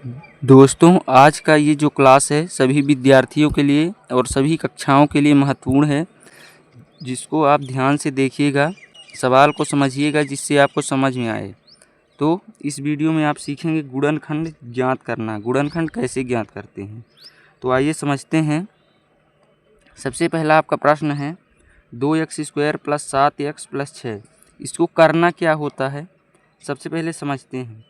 दोस्तों, आज का ये जो क्लास है सभी विद्यार्थियों के लिए और सभी कक्षाओं के लिए महत्वपूर्ण है, जिसको आप ध्यान से देखिएगा, सवाल को समझिएगा जिससे आपको समझ में आए। तो इस वीडियो में आप सीखेंगे गुणनखंड ज्ञात करना। गुणनखंड कैसे ज्ञात करते हैं, तो आइए समझते हैं। सबसे पहला आपका प्रश्न है 2x² + 7x + 6। इसको करना क्या होता है, सबसे पहले समझते हैं।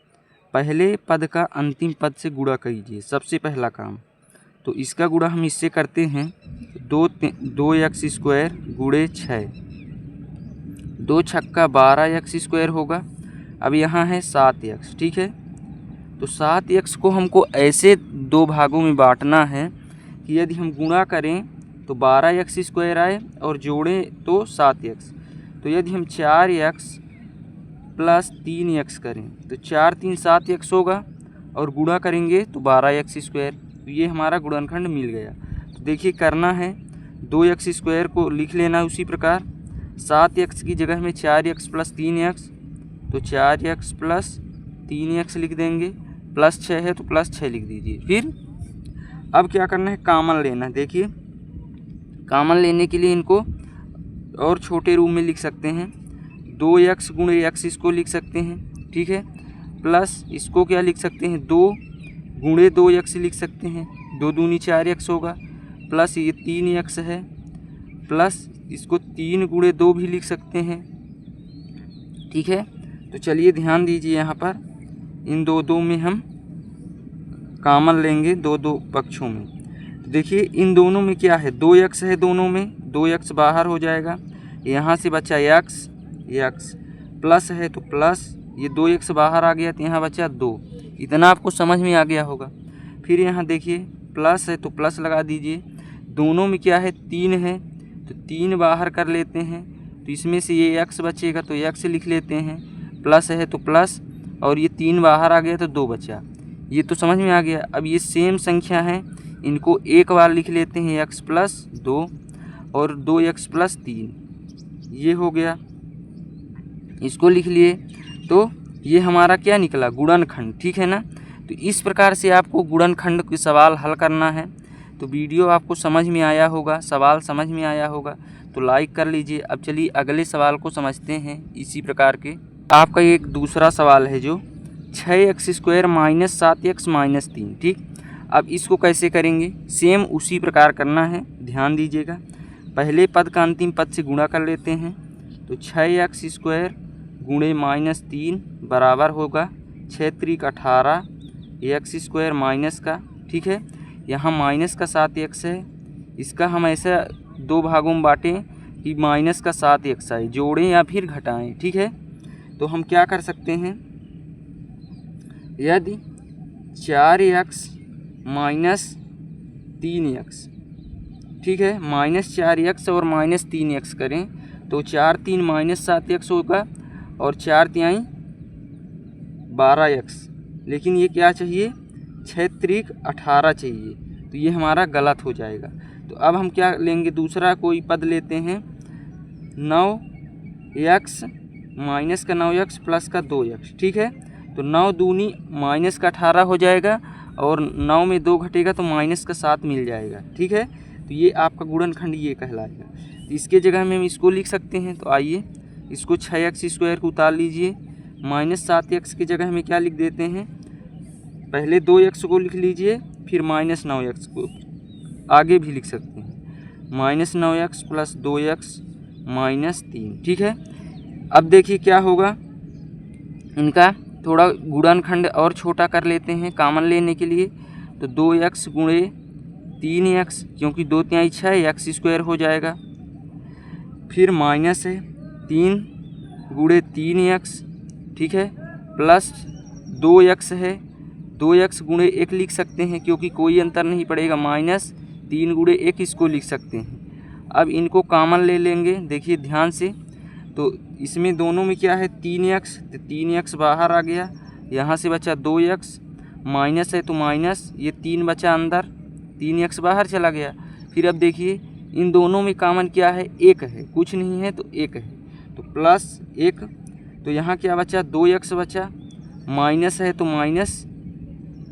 पहले पद का अंतिम पद से गुणा कीजिए, सबसे पहला काम। तो इसका गुणा हम इससे करते हैं 2x² गुणे 6, 2 छक्का 12x² होगा। अब यहाँ है 7x, ठीक है। तो 7x को हमको ऐसे दो भागों में बांटना है कि यदि हम गुणा करें तो 12x² आए और जोड़ें तो 7x। तो यदि हम 4x + 3x करें तो 4 3 7x होगा और गुणा करेंगे तो 12x²। तो ये हमारा गुणनखंड मिल गया। तो देखिए करना है, 2x² को लिख लेना उसी प्रकार, 7x की जगह में 4x + 3x, तो 4x + 3x लिख देंगे, +6 है तो +6 लिख दीजिए। फिर अब क्या करना है, कॉमन लेना है। देखिए कॉमन लेने के लिए इनको और छोटे रूप में लिख सकते हैं, 2x गुणे x इसको लिख सकते हैं, ठीक है। प्लस इसको क्या लिख सकते हैं, 2 गुणे 2x लिख सकते हैं, 2 दूनी 4x होगा। प्लस ये 3x है, प्लस इसको 3 गुणे 2 भी लिख सकते हैं, ठीक है। तो चलिए ध्यान दीजिए, यहाँ पर इन दो में हम कॉमन लेंगे, दो पक्षों में। तो देखिए इन दोनों में क्या है, 2x है, दोनों में 2x बाहर हो जाएगा, यहाँ से बचा x, प्लस है तो प्लस, ये 2x बाहर आ गया तो यहाँ बचा 2। इतना आपको समझ में आ गया होगा। फिर यहाँ देखिए प्लस है तो प्लस लगा दीजिए, दोनों में क्या है 3 है तो 3 बाहर कर लेते हैं, तो इसमें से ये x बचेगा तो x लिख लेते हैं, प्लस है तो प्लस, और ये 3 बाहर आ गया तो 2 बचा। ये तो समझ में आ गया। अब ये सेम संख्या है, इनको एक बार लिख लेते हैं, x + 2 और 2x + 3, ये हो गया, इसको लिख लिए। तो ये हमारा क्या निकला, गुणनखंड, ठीक है ना। तो इस प्रकार से आपको गुणनखंड के सवाल हल करना है। तो वीडियो आपको समझ में आया होगा, सवाल समझ में आया होगा तो लाइक कर लीजिए। अब चलिए अगले सवाल को समझते हैं। इसी प्रकार के आपका एक दूसरा सवाल है जो 6x² - 7x - 3, ठीक। अब इसको कैसे करेंगे, सेम उसी प्रकार करना है, ध्यान दीजिएगा। पहले पद का अंतिम पद से गुणा कर लेते हैं, तो 6x² गुणे -3 बराबर होगा 6 त्रिक 18 x² माइनस का, ठीक है। यहाँ माइनस का 7x है, इसका हम ऐसा दो भागों में बांटें कि माइनस का 7x आए, जोड़ें या फिर घटाएं, ठीक है। तो हम क्या कर सकते हैं, यदि 4x - 3x, ठीक है, -4x और -3x करें तो 4 3 -7x होगा और 4 तिहाई 12x, लेकिन ये क्या चाहिए, 6 त्रिक 18 चाहिए, तो ये हमारा गलत हो जाएगा। तो अब हम क्या लेंगे, दूसरा कोई पद लेते हैं, 9x माइनस का 9x प्लस का 2x, ठीक है। तो 9 दूनी -18 हो जाएगा और 9 में 2 घटेगा तो -7 मिल जाएगा, ठीक है। तो ये आपका गुणनखंड ये कहलाएगा। तो इसके जगह में हम इसको लिख सकते हैं। तो आइए इसको 6x² को उतार लीजिए, -7x की जगह में क्या लिख देते हैं, पहले 2x को लिख लीजिए, फिर -9x को आगे भी लिख सकते हैं, -9x + 2x - 3, ठीक है। अब देखिए क्या होगा, इनका थोड़ा गुणनखंड और छोटा कर लेते हैं कॉमन लेने के लिए। तो 2x गुणे 3x, क्योंकि 2 तिहाई 6 x² हो जाएगा, फिर माइनस है 3 गुणे 3x, ठीक है, प्लस 2x है, 2x गुणे 1 लिख सकते हैं क्योंकि कोई अंतर नहीं पड़ेगा, -3 गुणे 1 इसको लिख सकते हैं। अब इनको कॉमन ले लेंगे, देखिए ध्यान से। तो इसमें दोनों में क्या है 3x, तो 3x बाहर आ गया, यहाँ से बचा 2x, माइनस है तो माइनस, ये 3 बचा अंदर, 3x बाहर चला गया। फिर अब देखिए इन दोनों में कॉमन क्या है, 1 है, कुछ नहीं है तो 1 है, तो +1, तो यहाँ क्या बचा 2x बचा, माइनस है तो माइनस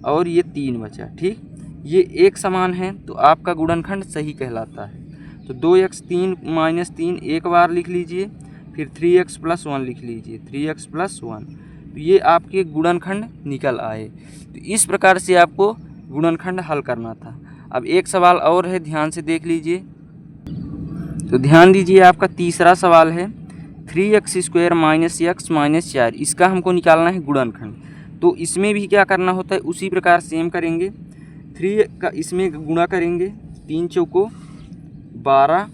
और ये 3 बचा। ठीक, ये एक समान है तो आपका गुणनखंड सही कहलाता है। तो 2x 3 माइनस 3 एक बार लिख लीजिए, फिर 3x प्लस 1 लिख लीजिए, 3x प्लस 1, तो ये आपके गुणनखंड निकल आए। तो इस प्रकार से आपको गुणनखंड हल करना था। अब एक सवाल और है, ध्यान से देख लीजिए। तो ध्यान दीजिए, आपका तीसरा सवाल है 3x square minus x minus 4, इसका हमको निकालना है गुणनखंड। तो इसमें भी क्या करना होता है, उसी प्रकार सेम करेंगे। 3 का इसमें गुणा करेंगे, 3 चौको 12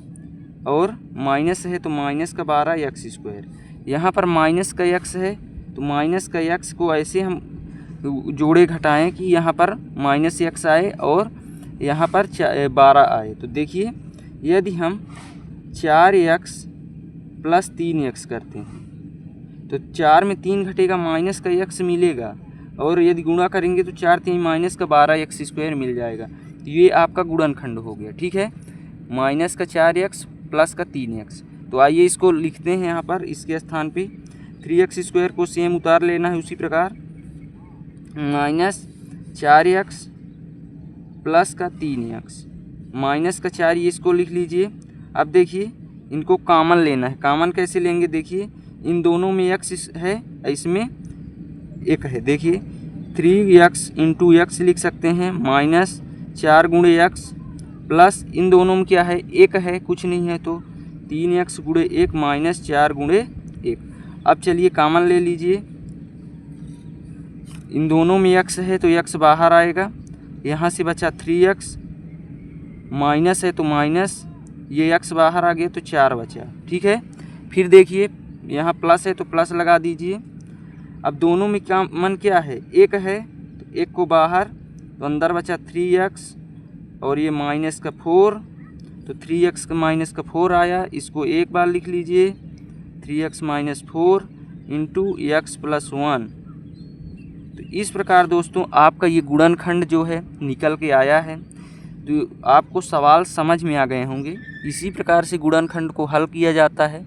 और माइनस है तो माइनस का 12 एक्स स्क्वायर। यहाँ पर माइनस का एक्स है तो माइनस का एक्स को ऐसे हम जोड़े घटाएं कि यहाँ पर माइनस एक्स आए और यहाँ पर 12 आए। तो देखिए, यदि हम 4x प्लस 3x करते हैं तो 4 में 3 घटेगा, माइनस का x मिलेगा, और यदि गुणा करेंगे तो 4 3 माइनस का 12x स्क्वायर मिल जाएगा। तो ये आपका गुणनखंड हो गया। ठीक है, माइनस का 4x प्लस का 3x। तो आइए इसको लिखते हैं यहाँ पर, इसके स्थान पे 3x स्क्वायर को सेम उतार लेना है उसी प्रकार, माइनस 4x प्लस का 3x माइनस का 4, ये इसको लिख लीजिए। अब देखिए, इनको कॉमन लेना है। कॉमन कैसे लेंगे, देखिए इन दोनों में x है, इसमें एक है। देखिए 3x इंटू एक्स लिख सकते हैं, माइनस 4 गुणे x प्लस इन दोनों में क्या है, एक है, कुछ नहीं है तो 3x गुणे 1 माइनस 4 गुणे 1। अब चलिए कॉमन ले लीजिए, इन दोनों में x है तो x बाहर आएगा, यहाँ से बचा 3x, माइनस है तो माइनस, ये x बाहर आ गया तो 4 बचा। ठीक है, फिर देखिए यहाँ प्लस है तो प्लस लगा दीजिए। अब दोनों में क्या मन क्या है, एक है तो एक को बाहर, तो अंदर बचा 3x और ये माइनस का 4, तो 3x का माइनस का 4 आया, इसको एक बार लिख लीजिए, 3x minus 4 into x plus 1। तो इस प्रकार दोस्तों आपका ये गुणनखंड जो है निकल के आया है। तो आपको सवाल समझ में आ गए होंगे। इसी प्रकार से गुणनखंड को हल किया जाता है।